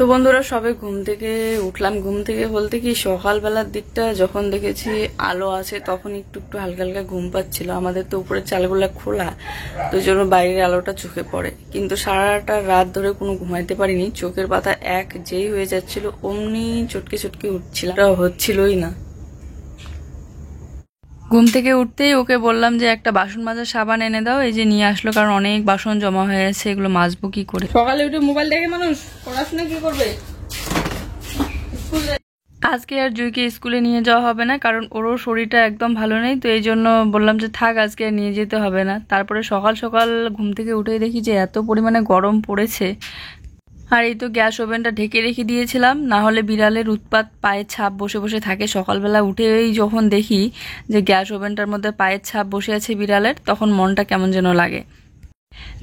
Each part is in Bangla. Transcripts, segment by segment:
তো বন্ধুরা সবে ঘুম থেকে উঠলাম। ঘুম থেকে বলতে কি সকালবেলার দিকটা যখন দেখেছি আলো আছে তখন একটু একটু হালকা হালকা ঘুম পাচ্ছিল। আমাদের তো উপরের চালগুলা খোলা, তো জন্য বাইরের আলোটা চোখে পড়ে, কিন্তু সারাটা রাত ধরে কোনো ঘুমাইতে পারিনি। চোখের পাতা এক যেই হয়ে যাচ্ছিল অমনি চটকে চটকে উঠছিল, হচ্ছিলই না। ঘুম থেকে উঠতেই ওকে বললাম যে একটা বাসন মাজার সাবান এনে দাও, এই যে নিয়ে আসলো, কারণ অনেক বাসন জমা হয়ে আছে, এগুলো মাজবো কি করে। সকালে উঠে মোবাইল দেখে মানুষ পড়াশোনা কি করবে। আজকে আর জুইকে স্কুলে নিয়ে যাওয়া হবে না, কারণ ওরও শরীরটা একদম ভালো নেই, তো এই জন্য বললাম যে থাক আজকে আর নিয়ে যেতে হবে না। তারপরে সকাল সকাল ঘুম থেকে উঠেই দেখি যে এত পরিমাণে গরম পড়েছে। আর এই তো গ্যাস ওভেনটা ঢেকে রেখে দিয়েছিলাম, না হলে বিড়ালের উৎপাত, পায়ের ছাপ বসে বসে থাকে। সকালবেলা উঠেই যখন দেখি যে গ্যাস ওভেনটার মধ্যে পায়ের ছাপ বসে আছে বিড়ালের, তখন মনটা কেমন যেন লাগে।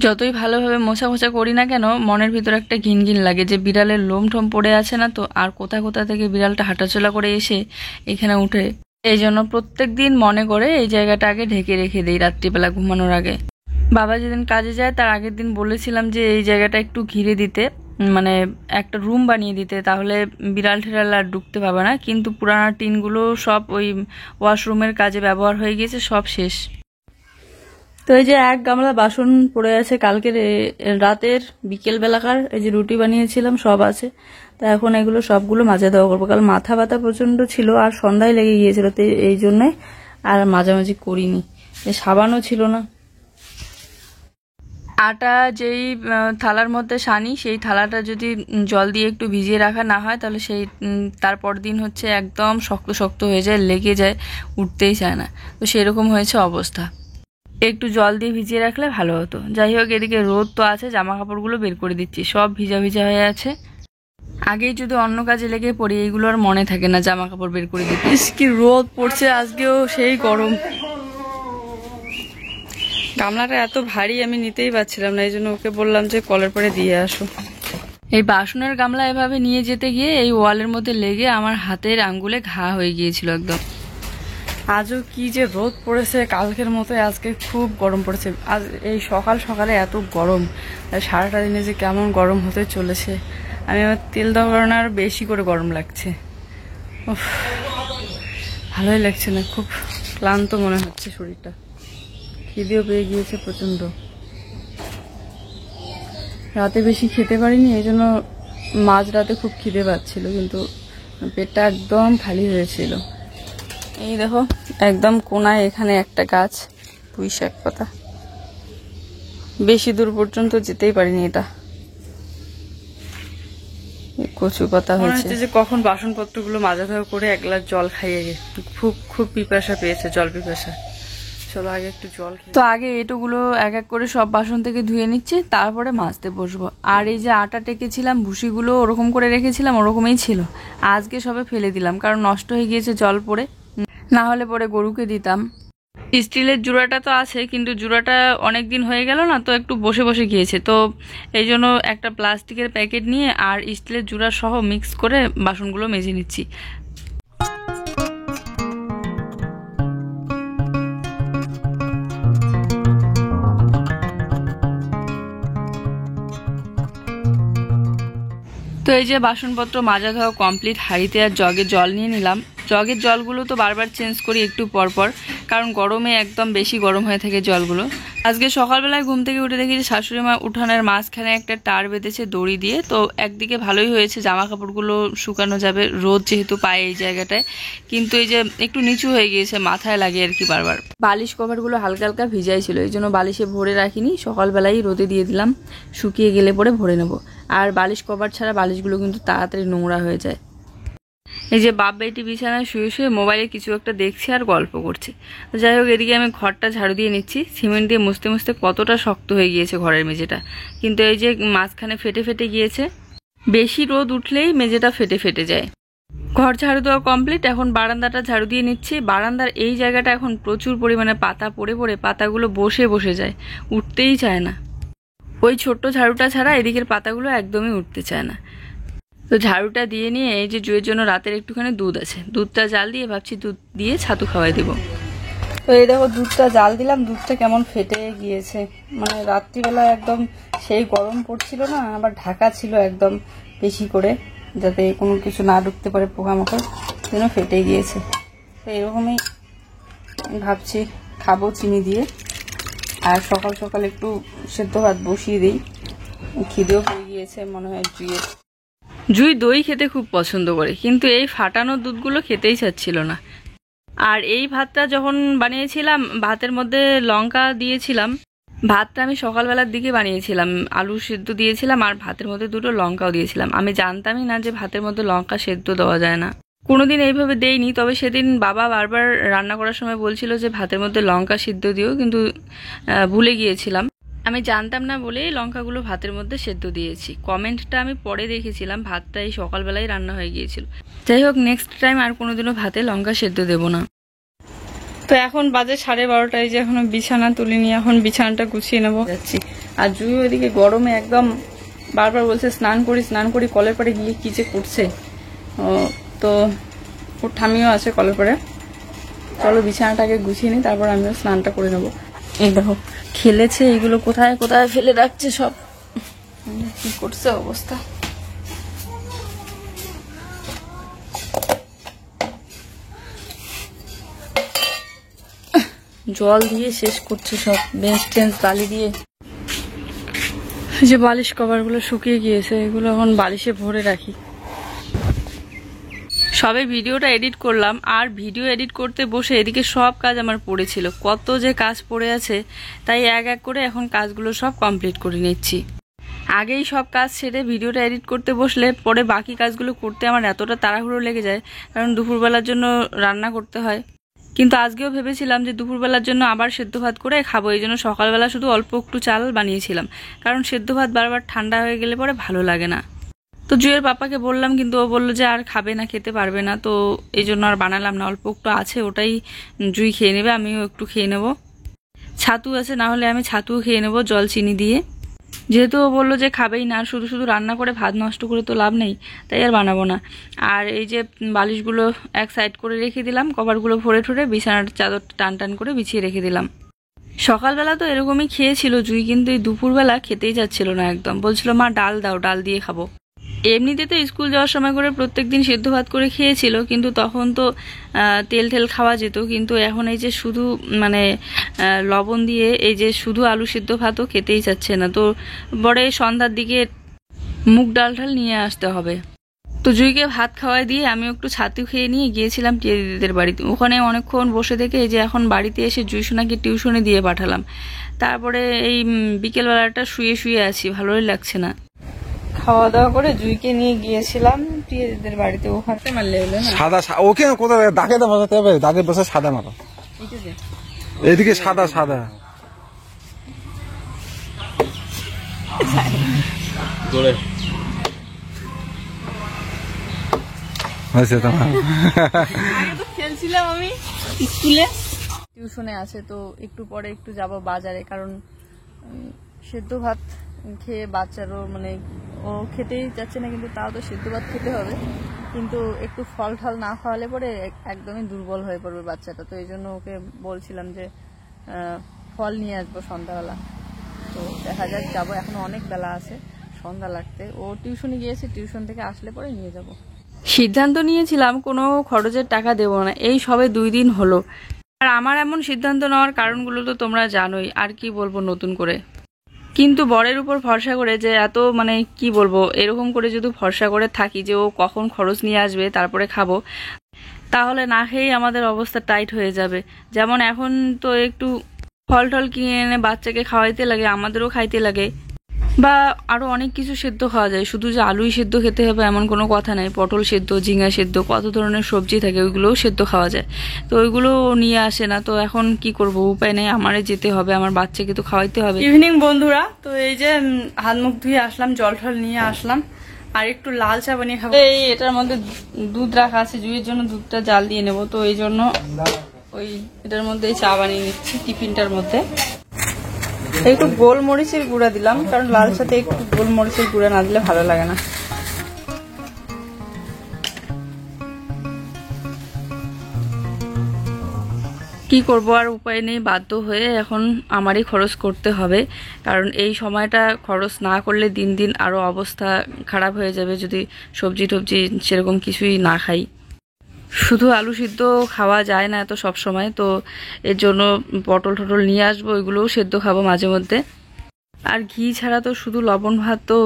যতই ভালোভাবে মোছা মোছা করি না কেন, মনের ভিতরে একটা ঘিন ঘিন লাগে যে বিড়ালের লোম ঠোম পড়ে আছে না তো, আর কোথা কোথা থেকে বিড়ালটা হাঁটাচলা করে এসে এখানে উঠে। এই জন্য প্রত্যেক দিন মনে করে এই জায়গাটা আগে ঢেকে রেখে দিই রাত্রিবেলা ঘুমানোর আগে। বাবা যেদিন কাজে যায় তার আগের দিন বলেছিলাম যে এই জায়গাটা একটু ঘিরে দিতে, মানে একটা রুম বানিয়ে দিতে, তাহলে বিড়াল টিড়াল আর ঢুকতে পাবে না। কিন্তু পুরানা টিনগুলো সব ওই ওয়াশরুমের কাজে ব্যবহার হয়ে গিয়েছে, সব শেষ। তো এই যে এক গামলা বাসন পড়ে আছে কালকের রাতের বিকেল বেলাকার, এই যে রুটি বানিয়েছিলাম সব আছে। তা এখন এগুলো সবগুলো মাজা দেওয়া করবো, কারণ মাথা ব্যথা প্রচন্ড ছিল আর সন্ধ্যায় লেগে গিয়েছিল, তো এই জন্যে আর মাঝামাঝি করিনি। সাবানও ছিল না। আটা যেই থালার মধ্যে সানি, সেই থালাটা যদি জল দিয়ে একটু ভিজিয়ে রাখা না হয়, তাহলে সেই তারপর দিন হচ্ছে একদম শক্ত শক্ত হয়ে যায়, লেগে যায়, উঠতেই চায় না। তো সেরকম হয়েছে অবস্থা। একটু জল দিয়ে ভিজিয়ে রাখলে ভালো হতো। যাই হোক, এদিকে রোদ তো আছে, জামা কাপড়গুলো বের করে দিচ্ছি, সব ভিজা ভিজা হয়ে আছে। আগেই যদি অন্য কাজে লেগে পড়ি, এগুলো আর মনে থাকে না জামা কাপড় বের করে দিতে। কি রোদ পড়ছে আজকেও, সেই গরম। গামলাটা এত ভারী আমি নিতেই পারছিলাম না, এই জন্য ওকে বললাম যে কলের পরে দিয়ে আসো। এই বাসনের গামলা এভাবে নিয়ে যেতে গিয়ে এই ওয়ালের মধ্যে লেগে আমার হাতের আঙ্গুলে ঘা হয়ে গিয়েছিল একদম। আজও কি যে রোদ পড়েছে, কালকের মতো আজকে খুব গরম পড়েছে। আজ এই সকাল সকালে এত গরম, সারাটা দিনে যে কেমন গরম হতে চলেছে। আমি আমার তেল দেওয়ার কারণে আরো বেশি করে গরম লাগছে। ভালোই লাগছে না, খুব ক্লান্ত মনে হচ্ছে শরীরটা। খিদেও পেয়ে গিয়েছে প্রচন্ড। রাতে বেশি খেতে পারিনি, এই জন্য মাঝরাতে খুব খিদে পাচ্ছিল, কিন্তু পেটটা একদম খালি হয়েছিল। এই দেখো একদম কোনায় এখানে একটা গাছ, পুঁই শাক পাতা, বেশি দূর পর্যন্ত যেতেই পারিনি। এটা কচু পাতা হয়েছে। যে কখন বাসনপত্রগুলো মাজা ধোয়া করে এক গ্লাস জল খাইয়ে খুব খুব পিপাসা পেয়েছে, জল পিপাসা। চলো আগে একটু জল। তো আগে এটুগুলো এক এক করে সব বাসন থেকে ধুয়ে নিচ্ছি, তারপরে মাজতে বসবো। আর এই যে আটা টেকেছিলাম, ভুসিগুলো ওরকম করে রেখেছিলাম, ওরকমই ছিল। আজকে সবে ফেলে দিলাম, কারণ নষ্ট হয়ে গিয়েছে জল পড়ে, না হলে পরে গরুকে দিতাম। স্টিলের জুড়াটা তো আছে, কিন্তু জুড়াটা অনেক দিন হয়ে গেল না, তো একটু বসে বসে গিয়েছে। তো এই জন্য একটা প্লাস্টিকের প্যাকেট নিয়ে আর স্টিলের জুড়া সহ মিক্স করে বাসনগুলো মেজে নিচ্ছি। তো এই যে বাসনপত্র মাজা ধোয়া কমপ্লিট, হাঁড়িতে আর জগে জল নিয়ে নিলাম। জগের জলগুলো তো বারবার চেঞ্জ করি একটু পরপর, কারণ গরমে একদম বেশি গরম হয়ে থাকে জলগুলো। আজকে সকালবেলায় ঘুম থেকে উঠে দেখি যে শাশুড়ি মা উঠানের মাঝখানে একটা টার বেঁধেছে দড়ি দিয়ে। তো একদিকে ভালোই হয়েছে, জামা কাপড়গুলো শুকানো যাবে, রোদ যেহেতু পায় এই জায়গাটায়। কিন্তু এই যে একটু নিচু হয়ে গিয়েছে, মাথায় লাগে আর কি বারবার। বালিশ কভারগুলো হালকা হালকা ভিজাই ছিল, এই জন্য বালিশে ভরে রাখিনি, সকালবেলাই রোদে দিয়ে দিলাম, শুকিয়ে গেলে পরে ভরে নেব। আর বালিশ কভার ছাড়া বালিশগুলো কিন্তু তাড়াতাড়ি নোংরা হয়ে যায়। এই যে বাপ বেটি বিছানায় শুয়ে শুয়ে মোবাইলে কিছু একটা দেখছি আর গল্প করছে। যাই হোক, এদিকে আমি ঘরটা ঝাড়ু দিয়ে নিচ্ছি। সিমেন্ট দিয়ে মুছতে মুছতে কতটা শক্ত হয়ে গিয়েছে ঘরের মেঝেটা, কিন্তু এই যে মাঝখানে ফেটে ফেটে গিয়েছে। বেশি রোদ উঠলেই মেঝেটা ফেটে ফেটে যায়। ঘর ঝাড়ু দেওয়া কমপ্লিট, এখন বারান্দাটা ঝাড়ু দিয়ে নিচ্ছি। বারান্দার এই জায়গাটা এখন প্রচুর পরিমাণে পাতা পড়ে পড়ে পাতাগুলো বসে বসে যায়, উঠতেই চায় না। ওই ছোট্ট ঝাড়ুটা ছাড়া এদিকের পাতাগুলো একদমই উঠতে চায় না। তো ঝাড়ুটা দিয়ে নিয়ে এই যে জুয়ের জন্য রাতের একটুখানি দুধ আছে, দুধটা জাল দিয়ে ভাবছি দুধ দিয়ে ছাতু খাওয়াই দেবো। তো এই দেখো দুধটা জাল দিলাম, দুধটা কেমন ফেটে গিয়েছে, মানে রাত্রিবেলা একদম সেই গরম পড়ছিল না, আবার ঢাকা ছিল একদম বেশি করে যাতে কোনো কিছু না ঢুকতে পারে পোকামাকড়, যেন ফেটে গিয়েছে। তো এরকমই ভাবছি খাবো চিনি দিয়ে। আর সকাল সকাল একটু সেদ্ধ ভাত বসিয়ে দিই, খিদেও হয়ে গিয়েছে মনে হয় জুইয়ের। জুই দই খেতে খুব পছন্দ করে, কিন্তু এই ফাটানো দুধগুলো খেতেই চাচ্ছিল না। আর এই ভাতটা যখন বানিয়েছিলাম ভাতের মধ্যে লঙ্কা দিয়েছিলাম, ভাতটা আমি সকালবেলার দিকে বানিয়েছিলাম, আলু সেদ্ধ দিয়েছিলাম আর ভাতের মধ্যে দুটো লঙ্কাও দিয়েছিলাম। আমি জানতামই না যে ভাতের মধ্যে লঙ্কা সেদ্ধ দেওয়া যায় না, কোনোদিন এইভাবে দেইনি। তবে সেদিন বাবা বারবার রান্না করার সময় বলছিল যে ভাতের মধ্যে লঙ্কা সিদ্ধ দিও, কিন্তু ভুলে গিয়েছিলাম। আমি জানতাম না বলেই লঙ্কাগুলো ভাতের মধ্যে সেদ্ধ দিয়েছি। কমেন্টটা আমি পরে দেখেছিলাম, ভাতটা এই সকালবেলায় রান্না হয়ে গিয়েছিল। যাই হোক, নেক্সট টাইম আর কোনোদিনও ভাতে লঙ্কা সেদ্ধ দেবো না। তো এখন বাজে 12:30, যে এখনো বিছানা তুলিনি, এখন বিছানাটা গুছিয়ে নেবো যাচ্ছি। আর জুই ওইদিকে গরমে একদম বারবার বলছে স্নান করি, কলের পাড়ে গিয়ে কি যে করছে। তো ওর ঠামিও আছে কলের পাড়ে। চলো বিছানাটাকে গুছিয়ে নিই, তারপর আমিও স্নানটা করে নেবো। এই দেখো খেলেছে, এগুলো কোথায় কোথায় ফেলে রাখছে সব, কি করছে অবস্থা। জল দিয়ে শেষ করছে সব, বেঞ্চ টেঞ্চ বালি দিয়ে। যে বালিশ কভারগুলো শুকিয়ে গিয়েছে, এগুলো এখন বালিশে ভরে রাখি। সবে ভিডিওটা এডিট করলাম, আর ভিডিও এডিট করতে বসে এদিকে সব কাজ আমার পড়েছিল, কত যে কাজ পড়ে আছে, তাই এক এক করে এখন কাজগুলো সব কমপ্লিট করে নিচ্ছি। আগেই সব কাজ ছেড়ে ভিডিওটা এডিট করতে বসলে পরে বাকি কাজগুলো করতে আমার এতটা তাড়াহুড়ো লেগে যায়, কারণ দুপুরবেলার জন্য রান্না করতে হয়। কিন্তু আজকেও ভেবেছিলাম যে দুপুরবেলার জন্য আবার সেদ্ধ ভাত করে খাবো, এই জন্য সকালবেলা শুধু অল্প একটু চাল বানিয়েছিলাম, কারণ সেদ্ধ ভাত বারবার ঠান্ডা হয়ে গেলে পরে ভালো লাগে না। তো জুয়ের পাপাকে বললাম, কিন্তু ও বললো যে আর খাবে না, খেতে পারবে না, তো এই জন্য আর বানালাম না। অল্প একটু আছে, ওটাই জুই খেয়ে নেবে, আমিও একটু খেয়ে নেব। ছাতু আছে, না হলে আমি ছাতুও খেয়ে নেব জল চিনি দিয়ে। যেহেতু ও বললো যে খাবেই না, আর শুধু শুধু রান্না করে ভাত নষ্ট করে তো লাভ নেই, তাই আর বানাবো না। আর এই যে বালিশগুলো এক সাইড করে রেখে দিলাম, কভারগুলো ভরে ঠরে বিছানার চাদর টান টান করে বিছিয়ে রেখে দিলাম। সকালবেলা তো এরকমই খেয়েছিল জুই, কিন্তু এই দুপুরবেলা খেতেই যাচ্ছিল না একদম, বলছিল মা ডাল দাও, ডাল দিয়ে খাবো। এমনিতে তো স্কুল যাওয়ার সময় করে প্রত্যেকদিন সেদ্ধ ভাত করে খেয়েছিল, কিন্তু তখন তো তেল টেল খাওয়া যেত, কিন্তু এখন এই যে শুধু মানে লবণ দিয়ে এই যে শুধু আলু সেদ্ধ ভাতও খেতেই চাচ্ছে না। তো পরে সন্ধ্যার দিকে মুগ ডাল ঠাল নিয়ে আসতে হবে। তো জুইকে ভাত খাওয়াই দিয়ে আমি একটু ছাতু খেয়ে নিয়ে গিয়েছিলাম টিয়া দিদিদের বাড়িতে, ওখানে অনেকক্ষণ বসে থেকে এই যে এখন বাড়িতে এসে জুইসোনাকে টিউশনে দিয়ে পাঠালাম। তারপরে এই বিকেলবেলাটা শুয়ে শুয়ে আছি, ভালোই লাগছে না। খাওয়া দাওয়া করে জুইকে নিয়ে গিয়েছিলাম টিয়াদের বাড়িতে, ওখানে মারলে হলো না সাদা, ওকে কোথায় দাগে বসাতে হবে, দাগে বসে সাদা মারো, এইদিকে সাদা সাদা খেলছিলাম আমি স্কুলে, টিউশনে আছে, তো একটু পরে একটু যাব বাজারে, কারণ সেদ্ধ ভাত খেয়ে বাচ্চারও মানে ও খেতেই যাচ্ছে না, কিন্তু তাও তো সেদ্ধ ভাত খেতে হবে, কিন্তু একটু ফল ঠল না খাওয়ালে পরে একদমই দুর্বল হয়ে পড়বে বাচ্চাটা। তো এই জন্য ওকে বলছিলাম যে ফল নিয়ে আসবো সন্ধ্যাবেলা, তো দেখা যাক যাবো, এখনো অনেক বেলা আছে সন্ধ্যা লাগতে। ও টিউশনে গিয়েছে, টিউশন থেকে আসলে পরে নিয়ে যাব। সিদ্ধান্ত নিয়েছিলাম কোনো খরচের টাকা দেব না, এই সবে 2 দিন হলো। আর আমার এমন সিদ্ধান্ত নেওয়ার কারণগুলো তো তোমরা জানোই, আর কি বলবো নতুন করে। কিন্তু বরের উপর ভরসা করে যে এত মানে কি বলবো, এরকম করে যদি ভরসা করে থাকি যে ও কখন খরচ নিয়ে আসবে তারপরে খাবো, তাহলে না খেয়েই আমাদের অবস্থা টাইট হয়ে যাবে। যেমন এখন তো একটু ফল টল কিনে এনে বাচ্চাকে খাওয়াইতে লাগে, আমাদেরও খাইতে লাগে, বা আরো অনেক কিছু সেদ্ধ খাওয়া যায়, শুধু যে আলুই সেদ্ধ খেতে হবে এমন কোনো কথা নাই। পটল সেদ্ধ, ঝিঙা সেদ্ধ, কত ধরনের সবজি থাকে, ওইগুলোও সেদ্ধ খাওয়া যায়। তো ওইগুলো নিয়ে আসে না, তো এখন কি করব, উপায় নেই, আমারে যেতে হবে, আমার বাচ্চাকে তো খাওয়াইতে হবে। ইভিনিং বন্ধুরা, তো এই যে হাত মুখ ধুয়ে আসলাম, জল টল নিয়ে আসলাম, আর একটু লাল চা বানিয়ে খাবো। এই এটার মধ্যে দুধ রাখা আছে, জুইয়ের জন্য দুধটা জাল দিয়ে নেবো, তো এই জন্য ওই এটার মধ্যে চা বানিয়ে নিচ্ছি টিফিনটার মধ্যে। একটু গোলমরিচের গুঁড়া দিলাম, কারণ লাল সাথে একটু গোলমরিচের গুঁড়া না দিলে ভালো লাগে না। কি করব, আর উপায় নেই, বাধ্য হয়ে এখন আমারই খরচ করতে হবে। কারণ এই সময়টা খরচ না করলে দিন দিন আরও অবস্থা খারাপ হয়ে যাবে যদি সবজি টবজি সেরকম কিছুই না খাই। শুধু আলু সিদ্ধ খাওয়া যায় না এত সব সময়, তো এর জন্য পটল টটল নিয়ে আসবো, ওইগুলোও সেদ্ধ খাবো মাঝে মধ্যে। আর ঘি ছাড়া তো শুধু লবণ ভাত তো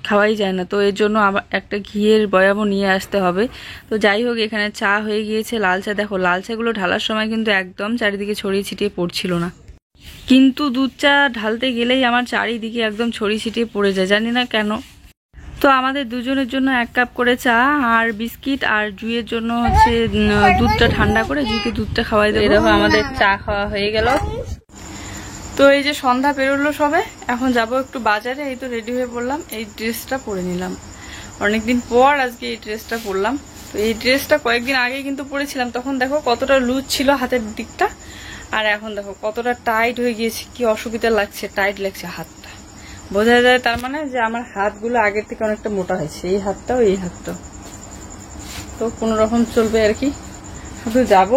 খাওয়াই যায় না, তো এর জন্য আবার একটা ঘিয়ের বয়ামও নিয়ে আসতে হবে। তো যাই হোক, এখানে চা হয়ে গিয়েছে, লাল চা। দেখো লাল চাগুলো ঢালার সময় কিন্তু একদম চারিদিকে ছড়িয়ে ছিটিয়ে পড়ছিল না, কিন্তু দুধ চা ঢালতে গেলেই আমার চারিদিকে একদম ছড়িয়ে ছিটিয়ে পড়ে যায়, জানি না কেন। তো আমাদের দুজনের জন্য 1 কাপ করে চা আর বিস্কিট, আর জুইয়ের জন্য হচ্ছে দুধটা ঠান্ডা করে জুইকে দুধটা খাওয়াই দেবো। দেখো আমাদের চা খাওয়া হয়ে গেল। তো এই যে সন্ধ্যা পেরোলো সবে, এখন যাব একটু বাজারে। এই তো রেডি হয়ে পড়লাম, এই ড্রেসটা পরে নিলাম, অনেকদিন পর আজকে এই ড্রেসটা পরলাম। তো এই ড্রেসটা কয়েকদিন আগে কিন্তু পরেছিলাম, তখন দেখো কতটা লুজ ছিল হাতের দিকটা, আর এখন দেখো কতটা টাইট হয়ে গিয়েছে, কি অসুবিধা লাগছে, টাইট লাগছে হাতটা, বোঝা যায় তার মানে যে আমার হাতগুলো আগের থেকে অনেকটা মোটা হয়েছে, এই হাতটাও এই হাতটাও। তো কোনো রকম চলবে আর কি, শুধু যাব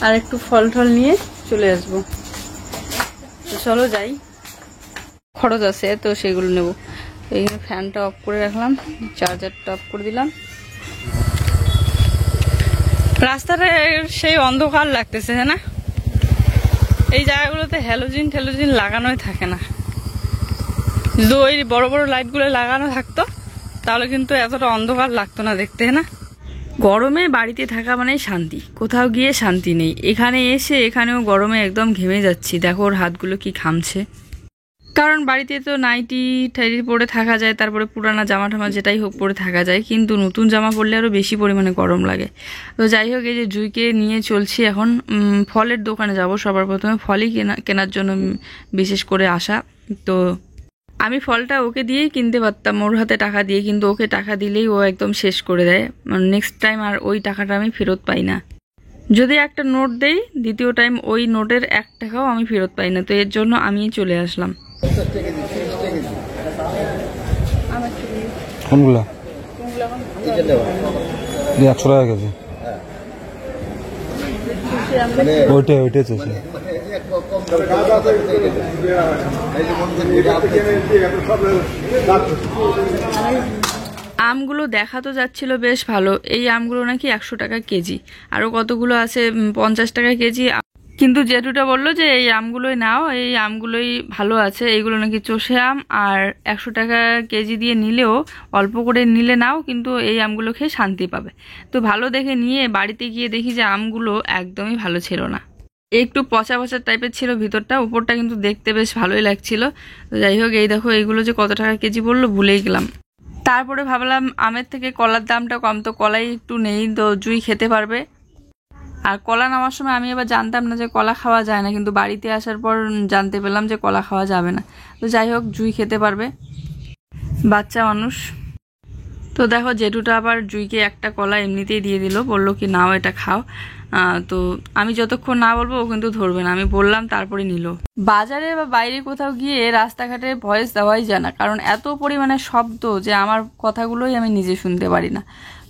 আর একটু ফল টল নিয়ে চলে আসবো। তো চলো যাই, খরচ আছে তো সেগুলো নেব। এইখানে ফ্যানটা অফ করে রাখলাম, চার্জারটা অফ করে দিলাম। রাস্তাটা সেই অন্ধকার লাগতেছে না, এই জায়গাগুলোতে হ্যালোজিন ঠ্যালোজিন লাগানোই থাকে না। যদি ওই বড় বড় লাইটগুলো লাগানো থাকতো তাহলে কিন্তু এতটা অন্ধকার লাগতো না দেখতে, না? গরমে বাড়িতে থাকা মানে শান্তি, কোথাও গিয়ে শান্তি নেই। এখানে এসে এখানেও গরমে একদম ঘেমে যাচ্ছি, দেখো ওর হাতগুলো কি ঘামছে। কারণ বাড়িতে তো নাইটি টাইটি পরে থাকা যায়, তারপরে পুরানা জামা টামা যেটাই হোক পরে থাকা যায়, কিন্তু নতুন জামা পরলে আরও বেশি পরিমাণে গরম লাগে। তো যাই হোক, এই যে জুইকে নিয়ে চলছি এখন ফলের দোকানে যাব। সবার প্রথমে ফলই কেনার জন্য বিশেষ করে আসা। তো আমি ফলটা ওকে দিয়েই কিনতে পারতাম, ওর হাতে টাকা দিয়ে, কিন্তু ওকে টাকা দিলেই ও একদম শেষ করে দেয়। নেক্সট টাইম আর ওই টাকাটা আমি ফেরত পাই না। যদি একটা নোট দেই, দ্বিতীয় টাইম ওই নোটের 1 টাকাও আমি ফেরত পাই না। তো এর জন্য আমি চলে আসলাম। কোনগুলা? 100 টাকা কেজি, ওইটাই চাইছি। আমগুলো দেখা তো যাচ্ছিল বেশ ভালো, এই আমগুলো নাকি 100 টাকা কেজি, আরও কতগুলো আছে 50 টাকা কেজি। কিন্তু জেঠুটা বললো যে এই আমগুলোই নাও, এই আমগুলোই ভালো আছে, এইগুলো নাকি চষে আম, আর 100 টাকা কেজি দিয়ে নিলেও অল্প করে নিলে নাও, কিন্তু এই আমগুলো খেয়ে শান্তি পাবে। তো ভালো দেখে নিয়ে বাড়িতে গিয়ে দেখি যে আমগুলো একদমই ভালো ছিল না, একটু পচা পচা টাইপের ছিল ভিতরটা, উপরটা কিন্তু দেখতে বেশ ভালোই লাগছিল। তো যাই হোক, এই দেখো এইগুলো যে কত টাকা কেজি বললো ভুলেই গেলাম। তারপরে ভাবলাম আমের থেকে কলার দামটা কম, তো কলাই একটু নেই, তো জুই খেতে পারবে। আর কলা নেওয়ার সময় আমি এবার জানতাম না যে কলা খাওয়া যায় না, কিন্তু বাড়িতে আসার পর জানতে পেলাম যে কলা খাওয়া যাবে না। তো যাই হোক, জুই খেতে পারবে, বাচ্চা মানুষ। তো দেখো জেঠুটা আবার জুইকে একটা কলা এমনিতেই দিয়ে দিল, বললো কি নাও এটা খাও। তো আমি যতক্ষণ না বলবো ও কিন্তু ধরবে না, আমি বললাম তারপরে নিল। বাজারে বা বাইরে কোথাও গিয়ে রাস্তাঘাটে ভয়েস দেওয়াই যায় না, কারণ এত পরিমাণে শব্দ যে আমার কথাগুলোই আমি নিজে শুনতে পারি না।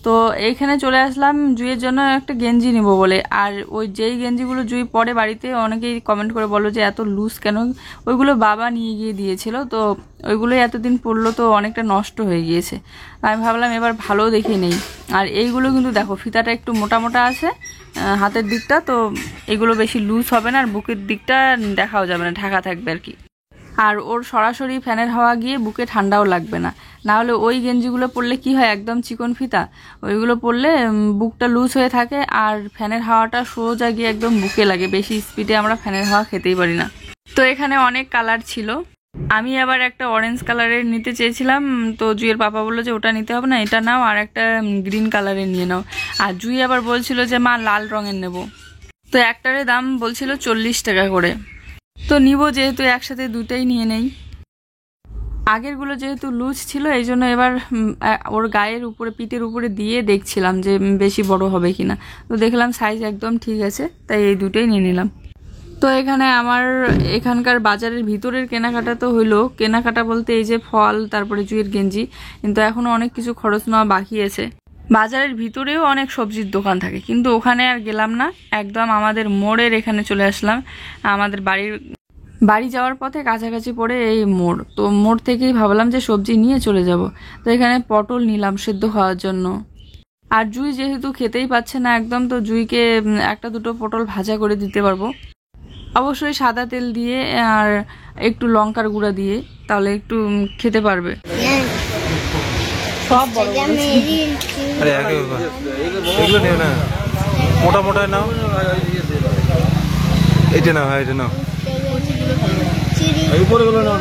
তো এইখানে চলে আসলাম জুইয়ের জন্য একটা গেঞ্জি নিব বলে। আর ওই যেই গেঞ্জিগুলো জুই পরে বাড়িতে, অনেকেই কমেন্ট করে বলো যে এত লুজ কেন, ওইগুলো বাবা নিয়ে গিয়ে দিয়েছিল, তো ওইগুলোই এতদিন পরলো তো অনেকটা নষ্ট হয়ে গিয়েছে। আমি ভাবলাম এবার ভালো দেখে নেই। আর এইগুলো কিন্তু দেখো ফিতাটা একটু মোটা মোটা আছে হাতের দিকটা, তো এগুলো বেশি লুজ হবে না, আর বুকের দিকটা দেখাও যাবে না, ঢাকা থাকবে আর কি। আর ওর সরাসরি ফ্যানের হাওয়া গিয়ে বুকে ঠান্ডাও লাগবে না। না হলে ওই গেঞ্জিগুলো পরলে কি হয়, একদম চিকন ফিতা, ওইগুলো পরলে বুকটা লুজ হয়ে থাকে, আর ফ্যানের হাওয়াটা সোজা গিয়ে একদম বুকে লাগে, বেশি স্পিডে আমরা ফ্যানের হাওয়া খেতেই পারি না। তো এখানে অনেক কালার ছিল, আমি আবার একটা অরেঞ্জ কালারের নিতে চেয়েছিলাম, তো জুইয়ের পাপা বললো যে ওটা নিতে হবে না, এটা নাও, আর একটা গ্রিন কালারের নিয়ে নাও। আর জুই আবার বলছিল যে মা লাল রঙের নেব, তো একটারে দাম বলছিল 40 টাকা করে। তো নিব যেহেতু একসাথে দুটাই নিয়ে নেই। আগেরগুলো যেহেতু লুজ ছিল এই জন্য এবার ওর গায়ের উপরে, পিঠের উপরে দিয়ে দেখছিলাম যে বেশি বড় হবে কিনা, তো দেখলাম সাইজ একদম ঠিক আছে, তাই এই দুটোই নিয়ে নিলাম। তো এখানে আমার এখানকার বাজারের ভিতরের কেনাকাটা তো হইলো, কেনাকাটা বলতে এই যে ফল, তারপরে জুইয়ের গেঞ্জি, কিন্তু এখনো অনেক কিছু খরচ নেওয়া বাকি আছে। বাজারের ভিতরেও অনেক সবজির দোকান থাকে, কিন্তু ওখানে আর গেলাম না, একদম আমাদের মোড়ের এখানে চলে আসলাম। আমাদের বাড়ি যাওয়ার পথে কাছাকাছি পড়ে এই মোড়, তো মোড় থেকেই ভাবলাম যে সবজি নিয়ে চলে যাব। তো এখানে পটল নিলাম সেদ্ধ খাওয়ার জন্য। আর জুই যেহেতু খেতেই পাচ্ছে না একদম, তো জুইকে একটা দুটো পটল ভাজা করে দিতে পারবো, অবশ্যই সাদা তেল দিয়ে আর একটু লঙ্কার গুঁড়া দিয়ে, তাহলে একটু খেতে পারবে। সব বড় এগুলো নিও না, মোটা মোটা নাও, এটা নাও, হ্যাঁ এটা নাও, উপরেগুলো নাও।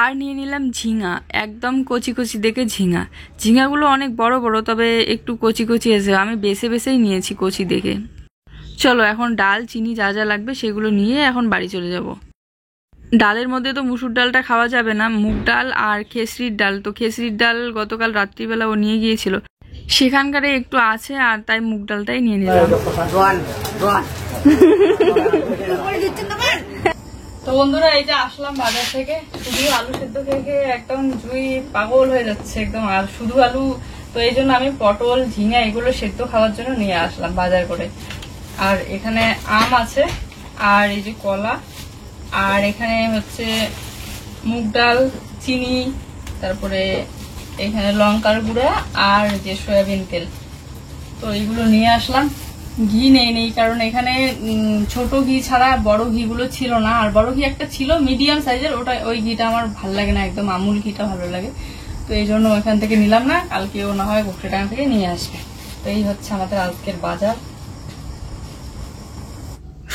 আর নিয়ে নিলাম ঝিঙা, একদম কচি কচি দেখে ঝিঙা। ঝিঙাগুলো অনেক বড় বড়, তবে একটু কচি কচি আছে, আমি বেছে বেছেই নিয়েছি কচি দেখে। চলো এখন ডাল চিনি যা যা লাগবে সেগুলো নিয়ে এখন বাড়ি চলে যাব। ডালের মধ্যে তো মুসুর ডালটা খাওয়া যাবে না, মুগ ডাল আর খেসরির ডাল। তো খেসরির ডাল গতকাল রাত্রিবেলা ও নিয়ে গিয়েছিল, সেখানকারে একটু আছে, আর তাই মুগ ডালটাই নিয়ে নিলাম। তো বন্ধুরা এই যে আসলাম বাজার থেকে, শুধু আলু সেদ্ধ খেয়ে একদম জুই পাগল হয়ে যাচ্ছে একদম, আর শুধু আলু। তো এই জন্য আমি পটল ঝিঙা এগুলো সেদ্ধ খাওয়ার জন্য নিয়ে আসলাম বাজার করে। আর এখানে আম আছে, আর এই যে কলা, আর এখানে হচ্ছে মুগ ডাল, চিনি, তারপরে এখানে লঙ্কার গুঁড়া আর যে সয়াবিন তেল। তো এইগুলো নিয়ে আসলাম। ঘি নেই কারণ এখানে ছোট ঘি ছাড়া বড় ঘিগুলো ছিল না, আর বড় ঘি একটা ছিল মিডিয়াম সাইজের, ওই ঘিটা আমার ভালো লাগে না একদম, আমুল ঘিটা ভালো লাগে। তো এই জন্য ওইখান থেকে নিলাম না, কালকেও না হয় গোখরেডাঙ্গা থেকে নিয়ে আসবে। তো এই হচ্ছে আমাদের আজকের বাজার।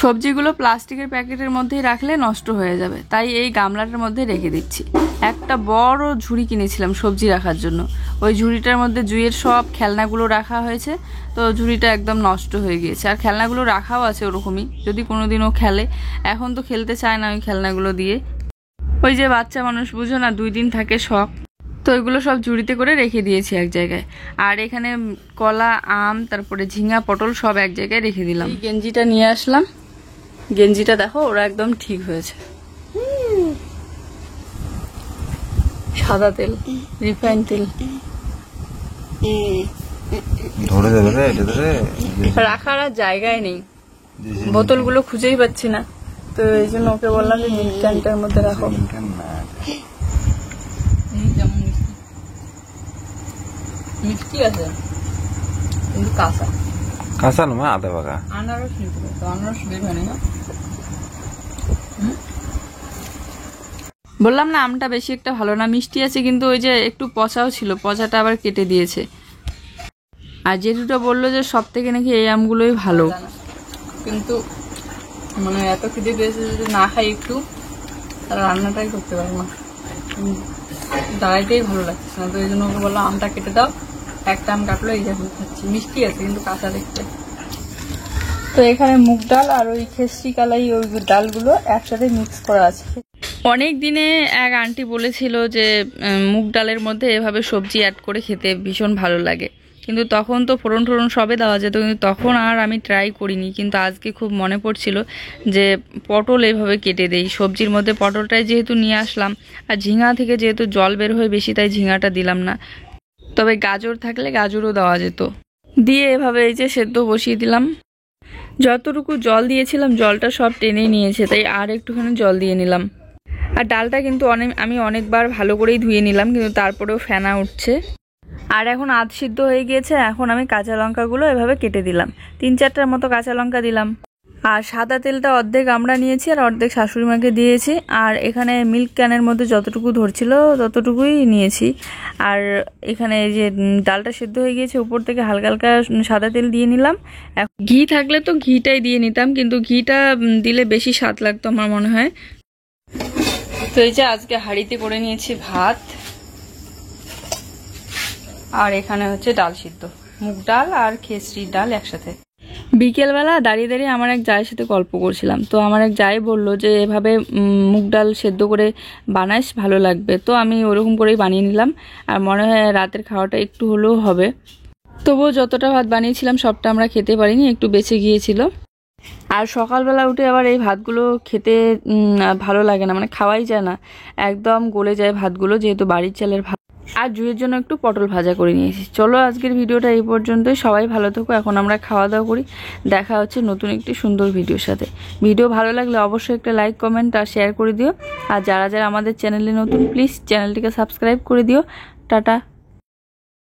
সবজিগুলো প্লাস্টিকের প্যাকেটের মধ্যেই রাখলে নষ্ট হয়ে যাবে, তাই এই গামলাটার মধ্যে রেখে দিচ্ছি। একটা বড় ঝুড়ি কিনেছিলাম সবজি রাখার জন্য, ওই ঝুড়িটার মধ্যে জুইয়ের সব খেলনাগুলো রাখা হয়েছে। তো ঝুড়িটা একদম নষ্ট হয়ে গিয়েছে, আর খেলনাগুলো রাখাও আছে ওরকমই, যদি কোনোদিনও খেলে। এখন তো খেলতে চায় না ওই খেলনাগুলো দিয়ে, ওই যে বাচ্চা মানুষ বুঝো না, 2 দিন থাকে শখ। তো ওইগুলো সব ঝুড়িতে করে রেখে দিয়েছি এক জায়গায়। আর এখানে কলা, আম, তারপরে ঝিঙা, পটল সব এক জায়গায় রেখে দিলাম। এই গেঞ্জিটা নিয়ে আসলাম, গেঞ্জিটা দেখো ওরা একদম ঠিক হয়েছে। সাদা তেল, রিফাইন তেল ধরে যাবে রে, এটা ধরে রাখার আর জায়গায় নেই, বোতলগুলো খুঁজেই পাচ্ছি না। তো এই জন্য ওকে বললাম যে মিল্ক ক্যানটার মধ্যে রাখো। মিষ্টি আছে কিন্তু কাঁচা, কাঁচা না আদা বাগা। আনারস নিতে পারতো, আনারস বের হয়নি না। বললাম না আমটা বেশি একটা ভালো না, মিষ্টি আছে কিন্তু ওই যে একটু পচাও ছিল, পচাটা আবার কেটে দিয়েছে। আর জেঠুটা বললো যে সব থেকে নাকি এই আমগুলোই ভালো, কিন্তু মানে এত খিদে পেয়েছে যদি না খাই একটু, তাহলে রান্নাটাই করতে পারবো না, দাঁড়াইতেই ভালো লাগছে না। তো এই জন্য ওকে বললাম আমটা কেটে দাও, একটা আম কাটলো, এই যে খাচ্ছি। মিষ্টি আছে কিন্তু কাঁচা দেখতে। তো এখানে মুগ ডাল আর ওই খেসরি কালাই ওই ডালগুলো একসাথে মিক্স করা আছে। অনেক দিনে এক আন্টি বলেছিল যে মুগ ডালের মধ্যে এভাবে সবজি অ্যাড করে খেতে ভীষণ ভালো লাগে, কিন্তু তখন তো ফোড়ন টোড়ন সবে দেওয়া যেত, কিন্তু তখন আর আমি ট্রাই করিনি। কিন্তু আজকে খুব মনে পড়ছিল যে পটল এভাবে কেটে দেই সবজির মধ্যে। পটলটাই যেহেতু নিয়ে আসলাম, আর ঝিঙা থেকে যেহেতু জল বের হয়ে বেশি, তাই ঝিঙাটা দিলাম না, তবে গাজর থাকলে গাজরও দেওয়া যেত। দিয়ে এভাবে এই যে সেদ্ধ বসিয়ে দিলাম। যতটুকু জল দিয়েছিলাম জলটা সব টেনে নিয়েছে, তাই আর একটুখানি জল দিয়ে নিলাম। আর ডালটা কিন্তু আমি অনেকবার ভালো করেই ধুয়ে নিলাম, কিন্তু তারপরেও ফেনা উঠছে। আর এখন আধ সিদ্ধ হয়ে গিয়েছে, এখন আমি কাঁচা লঙ্কাগুলো এভাবে কেটে দিলাম, 3-4টার মতো কাঁচা লঙ্কা দিলাম। আর সাদা তেলটা অর্ধেক আমরা নিয়েছি আর অর্ধেক শাশুড়ি মাকে দিয়েছি। আর এখানে মিল্ক ক্যানের মধ্যে যতটুকু ধরছিল ততটুকুই নিয়েছি। আর এখানে এই যে ডালটা সিদ্ধ হয়ে গিয়েছে, উপর থেকে হালকা হালকা সাদা তেল দিয়ে নিলাম। ঘি থাকলে তো ঘিটাই দিয়ে নিতাম, কিন্তু ঘিটা দিলে বেশি স্বাদ লাগতো আমার মনে হয়। তো এই যে আজকে হাঁড়িতে করে নিয়েছি ভাত, আর এখানে হচ্ছে ডাল সিদ্ধ, মুগ ডাল আর খেসরির ডাল একসাথে। বিকেলবেলা দাঁড়িয়ে দাঁড়িয়ে আমার এক জায়ের সাথে গল্প করছিলাম, তো আমার এক জায় বললো যে এভাবে মুগ ডাল সেদ্ধ করে বানাইস, ভালো লাগবে। তো আমি ওরকম করেই বানিয়ে নিলাম, আর মনে হয় রাতের খাওয়াটা একটু হলেও হবে। তবুও যতটা ভাত বানিয়েছিলাম সবটা আমরা খেতে পারিনি, একটু বেঁচে গিয়েছিল। আর সকালবেলা উঠে আবার এই ভাতগুলো খেতে ভালো লাগে না, মানে খাওয়াই যায় না, একদম গলে যায় ভাতগুলো, যেহেতু বাড়ির চালের ভাত। আর জুয়ের জন্য একটু পটল ভাজা করে নিয়েছি। চলো আজকের ভিডিওটা এই পর্যন্তই, সবাই ভালো থেকো, এখন আমরা খাওয়া দাওয়া করি। দেখা হচ্ছে নতুন একটি সুন্দর ভিডিওর সাথে। ভিডিও ভালো লাগলে অবশ্যই একটা লাইক, কমেন্ট আর শেয়ার করে দিও। আর যারা যারা আমাদের চ্যানেলে নতুন, প্লিজ চ্যানেলটিকে সাবস্ক্রাইব করে দিও। টাটা।